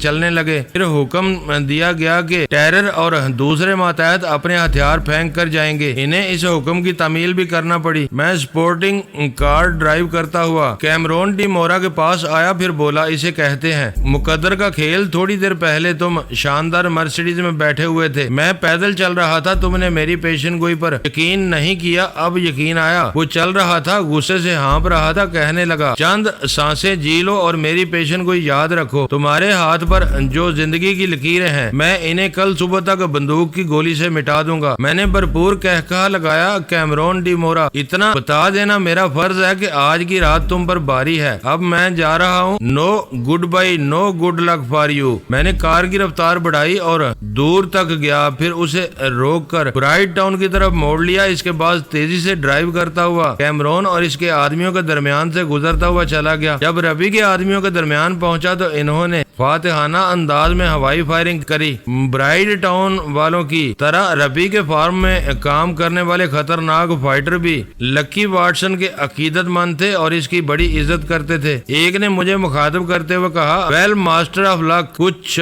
چلنے لگے۔ پھر حکم دیا گیا کہ ٹیرر اور دوسرے ماتحت اپنے ہتھیار پھینک کر جائیں گے۔ انہیں اس حکم کی تعمیل بھی کرنا پڑی۔ میں سپورٹنگ کار ڈرائیو کرتا ہوا کیمرون ڈی مورا کے پاس آیا، پھر بولا اسے کہتے ہیں مقدر کا کھیل، تھوڑی دیر پہلے تم شاندار مرسیڈیز میں بیٹھے ہوئے تھے، میں پیدل چل رہا تھا، تم نے میری پیشن گوئی پر یقین نہیں کیا، اب یقین آیا۔ وہ چل رہا تھا، غصے سے ہانپ رہا تھا، کہنے لگا چند سانسیں جی لو اور میری پیشن گوئی یاد رکھو، تمہارے ہاتھ پر جو زندگی کی لکیریں ہیں میں انہیں کل صبح تک بندوق کی گولی سے مٹا دوں گا۔ میں نے بھرپور کہا لگایا کیمرون ڈی مورا، اتنا بتا دینا میرا فرض ہے کہ آج کی رات تم پر باری ہے، اب میں جا رہا ہوں، no goodbye, no good luck for you. میں نے کار کی رفتار بڑھائی اور دور تک گیا، پھر اسے روک کر برائٹ ٹاؤن کی طرف موڑ لیا۔ اس کے بعد تیزی سے ڈرائیو کرتا ہوا کیمرون اور اس کے آدمیوں کے درمیان سے گزرتا ہوا چلا گیا۔ جب ربی کے آدمیوں کے درمیان پہنچا تو انہوں نے فاتحانہ انداز میں ہوائی فائرنگ کری۔ برائٹ ٹاؤن والوں کی طرح ربی کے فارم میں کام کرنے والے خطرناک فائٹر بھی لکی واٹسن کے عقیدت مند تھے اور اس کی بڑی عزت کرتے تھے۔ ایک نے مجھے مخاطب کرتے ہوئے کہا ویل ماسٹر آف لک، کچھ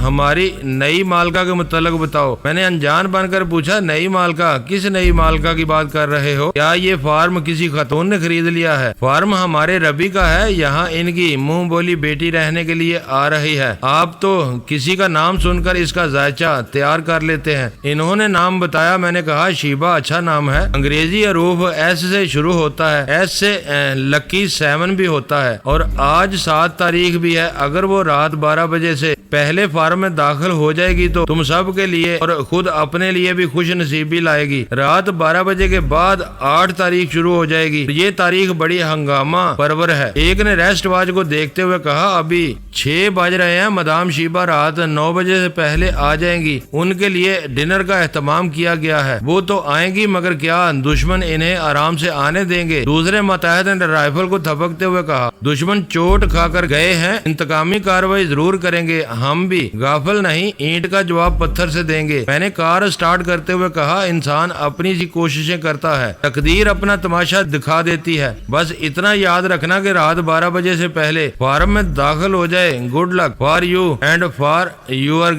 ہماری نئی مالکہ کے متعلق بتاؤ۔ میں نے انجان بن کر پوچھا نئی مالکہ؟ کس نئی مالکہ کی بات کر رہے ہو؟ کیا یہ فارم کسی خاتون نے خرید لیا ہے؟ فارم ہمارے ربی کا ہے، یہاں ان کی منہ بولی بیٹی رہنے کے لیے آ رہی ہے۔ آپ تو کسی کا نام سن کر اس کا ذائچہ تیار کر لیتے ہیں۔ انہوں نے نام بتایا۔ میں نے کہا شیبا اچھا نام ہے، انگریزی حروف ایس سے شروع ہوتا ہے، ایس سے لکی 7 بھی ہوتا ہے، اور آج 7 تاریخ بھی ہے۔ اگر وہ رات 12 بجے سے پہلے فارم میں داخل ہو جائے گی تو تم سب کے لیے اور خود اپنے لیے بھی خوش نصیبی لائے گی۔ رات 12 بجے کے بعد 8 تاریخ شروع ہو جائے گی۔ یہ تاریخ بڑی ہنگامہ پرور ہے۔ ایک نے ریسٹ واچ کو دیکھتے ہوئے کہا ابھی 6 بج رہے ہیں، مدام شیبا رات 9 بجے سے پہلے آ جائیں گی، ان کے لیے ڈنر کا اہتمام کیا گیا ہے۔ وہ تو آئیں گی مگر کیا دشمن انہیں آرام سے آنے دیں گے؟ دوسرے متحد نے رائفل کو تھپکتے ہوئے کہا دشمن چوٹ کھا کر گئے ہیں، انتقامی کارروائی ضرور کریں گے، ہم بھی غافل نہیں، اینٹ کا جواب پتھر سے دیں گے۔ میں نے کار سٹارٹ کرتے ہوئے کہا انسان اپنی سی کوششیں کرتا ہے، تقدیر اپنا تماشا دکھا دیتی ہے، بس اتنا یاد رکھنا کہ رات 12 بجے سے پہلے فارم میں داخل ہو جائے۔ Good luck for you and for your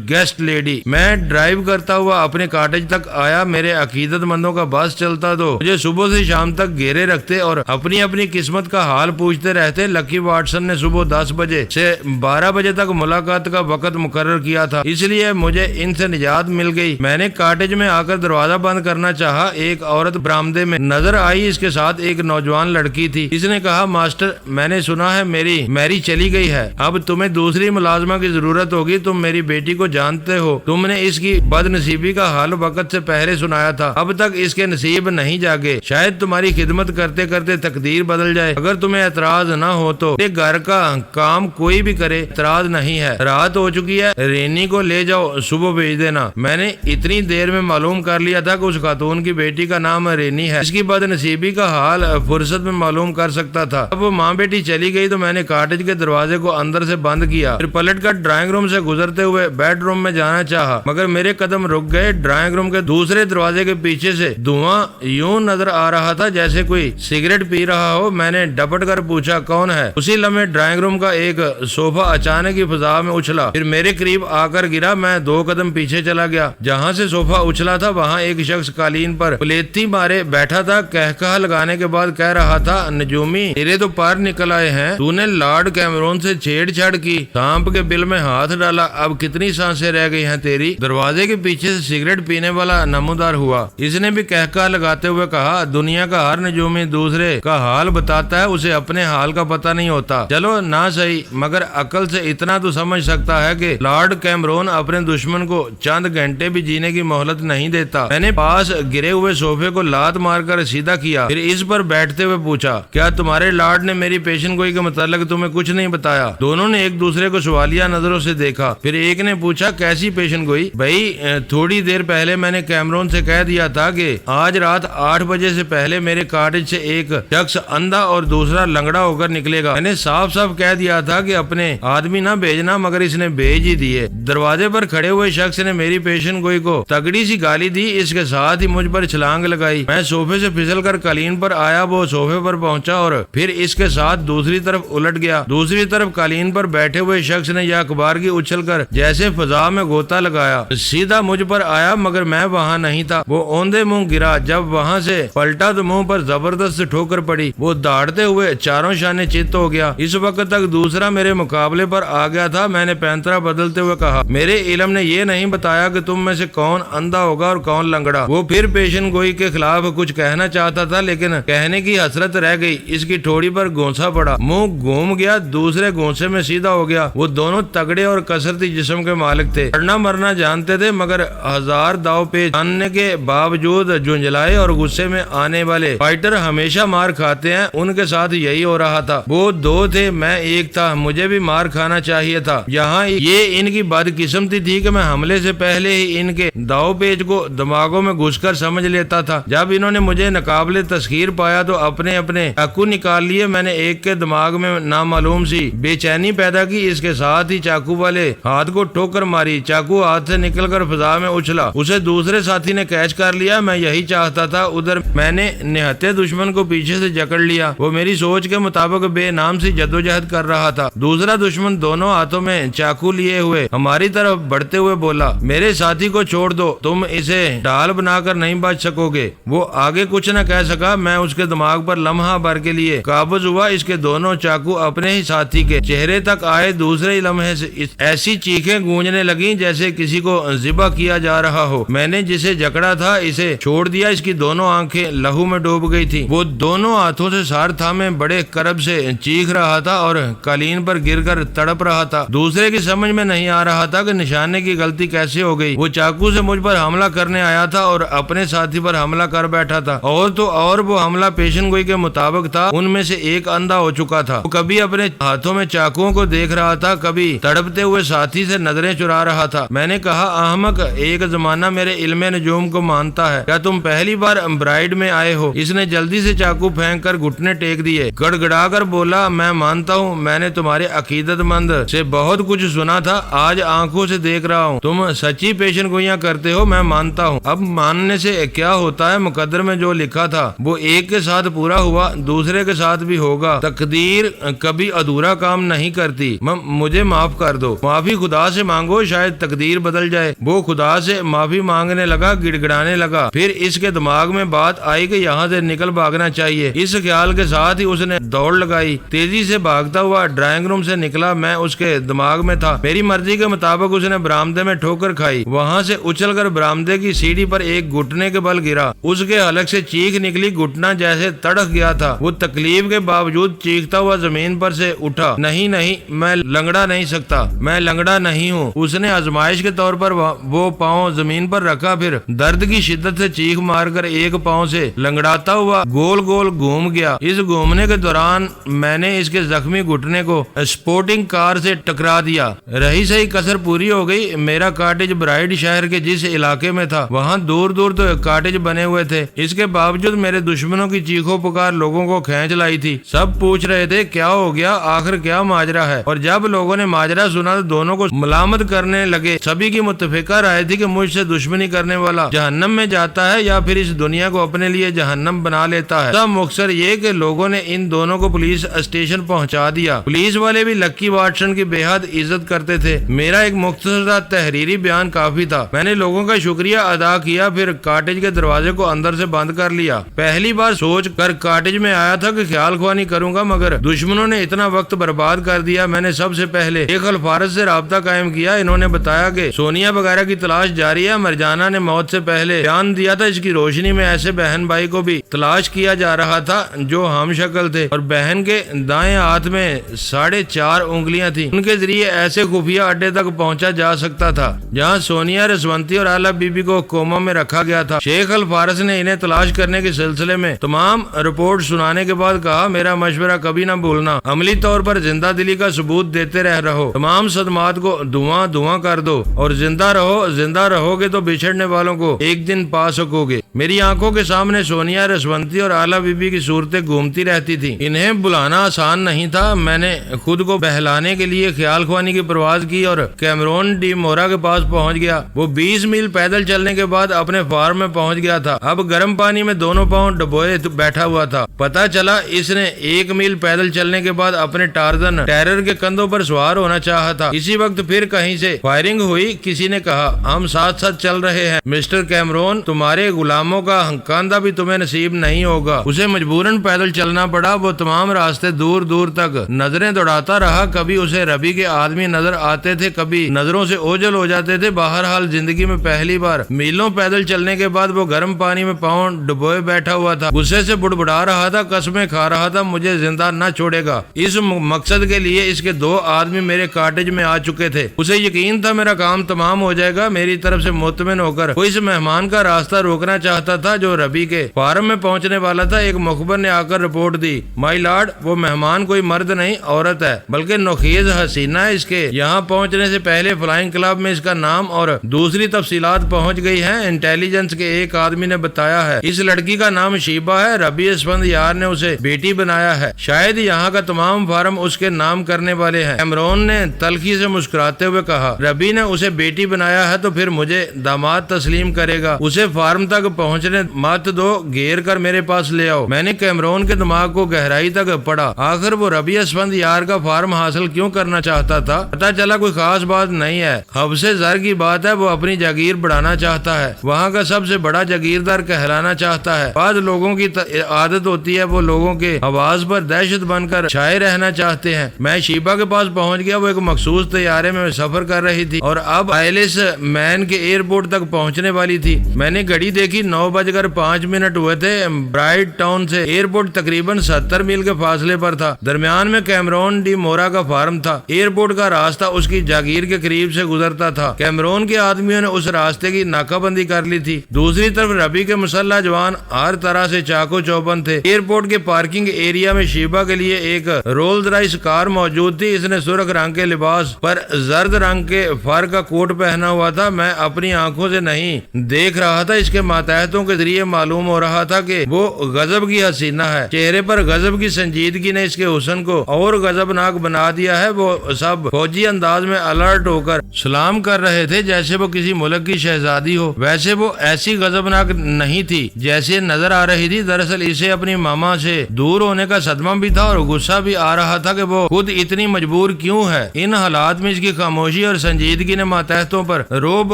guest lady. میں ڈرائیو کرتا ہوا اپنے کاٹیج تک آیا۔ میرے عقیدت مندوں کا بس چلتا تو مجھے صبح سے شام تک گھیرے رکھتے اور اپنی اپنی قسمت کا حال پوچھتے رہتے۔ لکی واٹسن نے صبح 10 بجے سے 12 بجے تک ملاقات کا وقت مقرر کیا تھا، اس لیے مجھے ان سے نجات مل گئی۔ میں نے کاٹیج میں آ کر دروازہ بند کرنا چاہا، ایک عورت برآمدے میں نظر آئی، اس کے ساتھ ایک نوجوان لڑکی تھی۔ اس نے کہا ماسٹر میں نے سنا ہے میری میری چلی گئی ہے، اب تمہیں تمہیں دوسری ملازمہ کی ضرورت ہوگی، تم میری بیٹی کو جانتے ہو، تم نے اس کی بد نصیبی کا حال وقت سے پہلے سنایا تھا، اب تک اس کے نصیب نہیں جاگے، شاید تمہاری خدمت کرتے کرتے تقدیر بدل جائے، اگر تمہیں اعتراض نہ ہو تو یہ گھر کا کام کوئی بھی کرے، اعتراض نہیں ہے، رات ہو چکی ہے، رینی کو لے جاؤ، صبح بھیج دینا۔ میں نے اتنی دیر میں معلوم کر لیا تھا کہ اس خاتون کی بیٹی کا نام رینی ہے، اس کی بد نصیبی کا حال فرصت میں معلوم کر سکتا تھا۔ اب وہ ماں بیٹی چلی گئی تو میں نے کاٹیج کے دروازے کو اندر سے بند کیا، پھر پلٹ کر ڈرائنگ روم سے گزرتے ہوئے بیڈ روم میں جانا چاہا، مگر میرے قدم رک گئے۔ ڈرائنگ روم کے دوسرے دروازے کے پیچھے سے دھواں یوں نظر آ رہا تھا جیسے کوئی سگریٹ پی رہا ہو۔ میں نے ڈپٹ کر پوچھا کون ہے؟ اسی لمحے ڈرائنگ روم کا ایک صوفہ اچانک ہی فضا میں اچھلا، پھر میرے قریب آ کر گرا۔ میں 2 قدم پیچھے چلا گیا، جہاں سے صوفہ اچھلا تھا وہاں ایک شخص قالین پر پلیتی مارے بیٹھا تھا، کہکہا لگانے کے بعد کہہ رہا تھا، نجومی تیرے تو پار نکل آئے ہیں، تو نے لارڈ کیمرون سے چھیڑ چھاڑ کی، سانپ کے بل میں ہاتھ ڈالا، اب کتنی سانسیں رہ گئی ہیں تیری؟ دروازے کے پیچھے سے سگریٹ پینے والا نمودار ہوا، اس نے بھی کہکہا لگاتے ہوئے کہا، دنیا کا ہر نجومی دوسرے کا حال بتاتا ہے، اسے اپنے حال کا پتہ نہیں ہوتا۔ چلو نہ صحیح، مگر عقل سے اتنا تو سمجھ سکتا ہے کہ لارڈ کیمرون اپنے دشمن کو چند گھنٹے بھی جینے کی مہلت نہیں دیتا۔ میں نے پاس گرے ہوئے صوفے کو لات مار کر سیدھا کیا، پھر اس پر بیٹھتے ہوئے پوچھا، کیا تمہارے لارڈ نے میری پیشن گوئی کے متعلق تمہیں کچھ نہیں بتایا؟ دونوں نے ایک دوسرے کو سوالیہ نظروں سے دیکھا، پھر ایک نے پوچھا، کیسی پیشن گوئی؟ بھائی تھوڑی دیر پہلے میں نے کیمرون سے کہہ دیا تھا کہ آج رات 8 بجے سے پہلے میرے کاٹیج سے ایک شخص اندھا اور دوسرا لنگڑا ہو کر نکلے گا۔ میں نے صاف صاف کہہ دیا تھا کہ اپنے آدمی نہ بھیجنا، مگر اس نے بھیج ہی دیے۔ دروازے پر کھڑے ہوئے شخص نے میری پیشن گوئی کو تگڑی سی گالی دی، اس کے ساتھ ہی مجھ پر چھلانگ لگائی۔ میں صوفے سے پھسل کر قالین پر آیا، وہ صوفے پر پہنچا اور پھر اس کے ساتھ دوسری طرف الٹ گیا۔ دوسری طرف قالین پر بیٹھے ہوئے شخص نے یہ اخبار کی اچھل کر جیسے فضا میں غوطہ لگایا، سیدھا مجھ پر آیا، مگر میں وہاں نہیں تھا۔ وہ اوندے منہ گرا، جب وہاں سے پلٹا تو منہ پر زبردست ٹھوکر پڑی، وہ داڑتے ہوئے چاروں شانے چت ہو گیا۔ اس وقت تک دوسرا میرے مقابلے پر آ گیا تھا۔ میں نے پینترا بدلتے ہوئے کہا، میرے علم نے یہ نہیں بتایا کہ تم میں سے کون اندھا ہوگا اور کون لنگڑا۔ وہ پھر پیشن گوئی کے خلاف کچھ کہنا چاہتا تھا، لیکن کہنے کی حسرت رہ گئی، اس کی ٹھوڑی پر گونسا پڑا، منہ گھوم گیا، دوسرے گونسے میں سیدھا ہو گیا۔ وہ دونوں تگڑے اور کثرتی جسم کے مالک تھے، لڑنا مرنا جانتے تھے، مگر ہزار داؤ پیچ جاننے کے باوجود جھنجھلائے اور غصے میں آنے والے فائٹر ہمیشہ مار کھاتے ہیں، ان کے ساتھ یہی ہو رہا تھا۔ وہ 2 تھے، میں 1 تھا، مجھے بھی مار کھانا چاہیے تھا۔ یہاں یہ ان کی بدقسمتی تھی کہ میں حملے سے پہلے ہی ان کے داؤ پیچ کو دماغوں میں گھس کر سمجھ لیتا تھا۔ جب انہوں نے مجھے ناقابل تسخیر پایا تو اپنے چاقو نکال لیے۔ میں نے ایک کے دماغ میں نامعلوم سی بے چینی پیدا کی، اس کے ساتھ ہی چاقو والے ہاتھ کو ٹھوکر ماری، چاقو ہاتھ سے نکل کر فضا میں اچھلا، اسے دوسرے ساتھی نے کیچ کر لیا۔ میں یہی چاہتا تھا، ادھر میں نے نہتے دشمن کو پیچھے سے جکڑ لیا، وہ میری سوچ کے مطابق بے نام سی جدوجہد کر رہا تھا۔ دوسرا دشمن دونوں ہاتھوں میں چاقو لیے ہوئے ہماری طرف بڑھتے ہوئے بولا، میرے ساتھی کو چھوڑ دو، تم اسے ڈال بنا کر نہیں بچ سکو گے۔ وہ آگے کچھ نہ کہہ سکا، میں اس کے دماغ پر لمحہ بھر کے لیے قابض ہوا۔ اس کے دونوں چاقو اپنے ہی ساتھی کے چہرے تک آئے، دوسرے ہی لمحے سے ایسی چیخیں گونجنے لگیں جیسے کسی کو ذبح کیا جا رہا ہو۔ میں نے جسے جکڑا تھا اسے چھوڑ دیا، اس کی دونوں آنکھیں لہو میں ڈوب گئی تھی۔ وہ دونوں ہاتھوں سے سار تھامے بڑے کرب سے چیخ رہا تھا اور قالین پر گر کر تڑپ رہا تھا۔ دوسرے کی سمجھ میں نہیں آ رہا تھا کہ نشانے کی غلطی کیسے ہو گئی۔ وہ چاقو سے مجھ پر حملہ کرنے آیا تھا اور اپنے ساتھی پر حملہ کر بیٹھا تھا، اور وہ حملہ پیشن گوئی کے مطابق تھا۔ ان میں سے ایک اندھا ہو چکا تھا، وہ کبھی اپنے ہاتھوں میں چاقوؤں کو دیکھ رہا تھا، کبھی تڑپتے ہوئے ساتھی سے نظریں چرا رہا تھا۔ میں نے کہا، احمق، ایک زمانہ میرے علم نجوم کو مانتا ہے، کیا تم پہلی بار برائڈ میں آئے ہو؟ اس نے جلدی سے چاقو پھینک کر گھٹنے ٹیک دیے، گڑ گڑا کر بولا، میں مانتا ہوں، میں نے تمہارے عقیدت مند سے بہت کچھ سنا تھا، آج آنکھوں سے دیکھ رہا ہوں، تم سچی پیشن گوئیاں کرتے ہو، میں مانتا ہوں۔ اب ماننے سے کیا ہوتا ہے، مقدر میں جو لکھا تھا وہ ایک کے ساتھ پورا ہوا، دوسرے کے ساتھ بھی ہوگا۔ تقدیر کبھی ادھورا کام نہیں کرتی، مجھے معاف کر دو، معافی خدا سے مانگو، شاید تقدیر بدل جائے۔ وہ خدا سے معافی مانگنے لگا، گڑ گڑانے لگا، پھر اس کے دماغ میں بات آئی کہ یہاں سے نکل بھاگنا چاہیے۔ اس خیال کے ساتھ ہی اس نے دوڑ لگائی، تیزی سے بھاگتا ہوا ڈرائنگ روم سے نکلا۔ میں اس کے دماغ میں تھا، میری مرضی کے مطابق اس نے برآمدے میں ٹھوکر کھائی، وہاں سے اچھل کر برآمدے کی سیڑھی پر ایک گھٹنے کے بل گرا، اس کے حلق سے چیخ نکلی، گھٹنا جیسے تڑک گیا تھا۔ وہ تکلیف کے باوجود چیختا ہوا زمین پر سے اٹھا، نہیں نہیں، میں لنگڑا نہیں سکتا، میں لنگڑا نہیں ہوں۔ اس نے آزمائش کے طور پر وہ پاؤں زمین پر رکھا، پھر درد کی شدت سے چیخ مار کر ایک پاؤں سے لنگڑاتا ہوا گول گول گھوم گیا۔ اس گھومنے کے دوران میں نے اس کے زخمی گھٹنے کو سپورٹنگ کار سے ٹکرا دیا۔ رہی صحیح کسر پوری ہو گئی۔ میرا کاٹیج برائڈ شہر کے جس علاقے میں تھا وہاں دور دور تو کاٹیج بنے ہوئے تھے، اس کے باوجود میرے دشمنوں کی چیخوں پکار لوگوں کو کھینچ لائی تھی۔ سب پوچھ رہے تھے کیا ہو گیا، آخر کیا ماجرا ہے، اور جب لوگوں نے ماجرا سنا تو دونوں کو ملامت کرنے لگے۔ سبھی کی متفقہ رائے تھی کہ مجھ سے دشمنی کرنے والا جہنم میں جاتا ہے یا پھر اس دنیا کو اپنے لیے جہنم بنا لیتا ہے۔ سب مختصر یہ کہ لوگوں نے ان دونوں کو پولیس اسٹیشن پہنچا دیا۔ پولیس والے بھی لکی واٹسن کی بے حد عزت کرتے تھے۔ میرا ایک مختصر تحریری بیان کافی تھا۔ میں نے لوگوں کا شکریہ ادا کیا، پھر کاٹیج کے دروازے کو اندر سے بند کر لیا۔ پہلی بار سوچ کر کاٹیج میں آیا تھا کہ خیال خوانی کروں گا، مگر دشمنوں نے اتنا وقت برباد کر دیا۔ میں نے سب سے پہلے شیخ الفارس سے رابطہ قائم کیا۔ انہوں نے بتایا کہ سونیا وغیرہ کی تلاش جاری ہے۔ مرجانہ نے موت سے پہلے بیان دیا تھا، اس کی روشنی میں ایسے بہن بھائی کو بھی تلاش کیا جا رہا تھا جو ہم شکل تھے، اور بہن کے دائیں ہاتھ میں 4.5 انگلیاں تھیں۔ ان کے ذریعے ایسے خفیہ اڈے تک پہنچا جا سکتا تھا جہاں سونیا رسونتی اور آلا بی بی کو کوما میں رکھا گیا تھا۔ شیخ الفارس نے انہیں تلاش کرنے کے سلسلے میں تمام رپورٹ سنانے کے بعد کہا، میرا مشورہ کبھی نہ بھولنا، عملی طور پر زندہ دلی کا ثبوت دیتے رہو، تمام صدمات کو دھواں کر دو، اور زندہ رہو گے تو بچھڑنے والوں کو ایک دن پا سکو گے۔ میری آنکھوں کے سامنے سونیا رسونتی اور آلا بی بی کی صورتیں گھومتی رہتی تھی۔ انہیں بلانا آسان نہیں تھا۔ میں نے خود کو بہلانے کے لیے خیال خوانی کی پرواز کی اور کیمرون ڈی مورا کے پاس پہنچ گیا۔ وہ 20 میل پیدل چلنے کے بعد اپنے فارم میں پہنچ گیا تھا۔ اب گرم پانی میں دونوں پاؤں ڈبوئے بیٹھا ہوا تھا۔ پتا چلا اس نے 1 میل پیدل چلنے کے بعد اپنے ٹارزن ٹیرر کے کندھوں پر سوار ہونا چاہا تھا۔ اسی وقت پھر کہیں سے فائرنگ ہوئی۔ کسی نے کہا، ہم ساتھ ساتھ چل رہے ہیں مسٹر کیمرون، تمہارے غلاموں کا کاندھا بھی تمہیں نصیب نہیں ہوگا۔ اسے مجبوراً پیدل چلنا پڑا۔ وہ تمام راستے دور دور تک نظریں دوڑاتا رہا۔ کبھی اسے ربی کے آدمی نظر آتے تھے، کبھی نظروں سے اوجھل ہو جاتے تھے۔ بہرحال زندگی میں پہلی بار میلوں پیدل چلنے کے بعد وہ گرم پانی میں پاؤں ڈبوئے بیٹھا ہوا تھا۔ غصے سے بڑبڑا رہا تھا، قسمیں کھا رہا تھا، مجھے زندہ نہ چھوڑے گا۔ اس مقصد کے لیے اس کے 2 آدمی میرے کاٹیج میں آ چکے تھے۔ اسے یقین تھا میرا کام تمام ہو جائے گا۔ میری طرف سے مطمئن ہو کر وہ اس مہمان کا راستہ روکنا چاہتا تھا جو ربی کے فارم میں پہنچنے والا تھا۔ ایک مخبر نے آ کر رپورٹ دی، مائی لارڈ، وہ مہمان کوئی مرد نہیں عورت ہے، بلکہ نوخیز حسینہ ہے۔ اس کے یہاں پہنچنے سے پہلے فلائنگ کلب میں اس کا نام اور دوسری تفصیلات پہنچ گئی ہیں۔ انٹیلیجنس کے ایک آدمی نے بتایا ہے اس لڑکی کا نام شیبہ ہے۔ ربی اسفند یار نے اسے بیٹی بنایا ہے۔ شاید یہاں کا تمام فارم اس کے نام کرنے والے ہیں۔ کیمرون نے تلخی سے مسکراتے ہوئے کہا، ربی نے اسے بیٹی بنایا ہے تو پھر مجھے داماد تسلیم کرے گا۔ اسے فارم تک پہنچنے مت دو، گھیر کر میرے پاس لے آؤ۔ میں نے کیمرون کے دماغ کو گہرائی تک پڑھا۔ آخر وہ ربی اسفند یار کا فارم حاصل کیوں کرنا چاہتا تھا؟ پتا چلا کوئی خاص بات نہیں ہے، حبس زر کی بات ہے۔ وہ اپنی جاگیر بڑھانا چاہتا ہے، وہاں کا سب سے بڑا جاگیردار کہلانا چاہتا ہے۔ بعض لوگوں کی عادت ہوتی ہے وہ لوگوں کے آواز پر دہشت بن کر چھائے رہنا چاہتے ہیں۔ میں شیبہ کے پاس پہنچ گیا۔ وہ ایک مخصوص طیارے میں سفر کر رہی تھی اور اب آئلس مین کے ایئرپورٹ تک پہنچنے والی تھی۔ میں نے گھڑی دیکھی، 9:05 ہوئے تھے۔ برائٹ ٹاؤن سے ایئرپورٹ تقریباً 70 میل کے فاصلے پر تھا۔ درمیان میں کیمرون ڈی مورا کا فارم تھا۔ ایئرپورٹ کا راستہ اس کی جاگیر کے قریب سے گزرتا تھا۔ کیمرون کے آدمیوں نے اس راستے کی ناکہ بندی کر لی تھی۔ دوسری طرف ربی کے مسلح جوان ہر طرح سے چاقو چوبند تھے۔ ایئرپورٹ کے پارکنگ ایریا میں شیبہ کے لیے ایک رولز رائس کار موجود تھی۔ اس نے سرخ رنگ کے لباس پر زرد رنگ کے فر کا کوٹ پہنا ہوا تھا۔ میں اپنی آنکھوں سے نہیں دیکھ رہا تھا، اس کے ماتحتوں کے ذریعے معلوم ہو رہا تھا کہ وہ غضب کی حسینہ ہے۔ چہرے پر غضب کی سنجیدگی نے اس کے حسن کو اور غضبناک بنا دیا ہے۔ وہ سب فوجی انداز میں الرٹ ہو کر سلام کر رہے تھے جیسے وہ کسی ملک کی شہزادی ہو۔ ویسے وہ ایسی غضبناک نہیں تھی جیسے نظر آ رہی تھی۔ دراصل اسے اپنی ماما سے دور ہونے کا صدمہ بھی تھا اور غصہ بھی آ رہا تھا کہ وہ خود اتنی مجبور کیوں ہے۔ ان حالات میں اس کی خاموشی اور سنجیدگی نے ماتحتوں پر رعب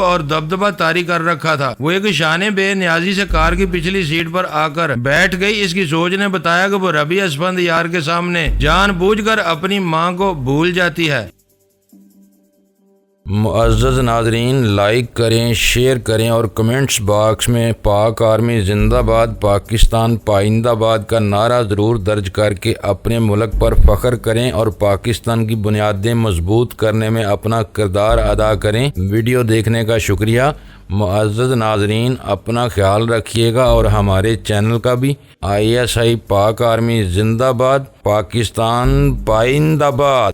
اور دبدبہ طاری کر رکھا تھا۔ وہ ایک شان بے نیازی سے کار کی پچھلی سیٹ پر آ کر بیٹھ گئی۔ اس کی سوچ نے بتایا کہ وہ ربی اسفند یار کے سامنے جان بوجھ کر اپنی ماں کو بھول جاتی ہے۔ معزز ناظرین، لائک کریں، شیئر کریں اور کمنٹس باکس میں پاک آرمی زندہ باد، پاکستان پائندہ باد کا نعرہ ضرور درج کر کے اپنے ملک پر فخر کریں اور پاکستان کی بنیادیں مضبوط کرنے میں اپنا کردار ادا کریں۔ ویڈیو دیکھنے کا شکریہ۔ معزز ناظرین، اپنا خیال رکھیے گا اور ہمارے چینل کا بھی۔ ISI پاک آرمی زندہ باد، پاکستان پائندہ باد۔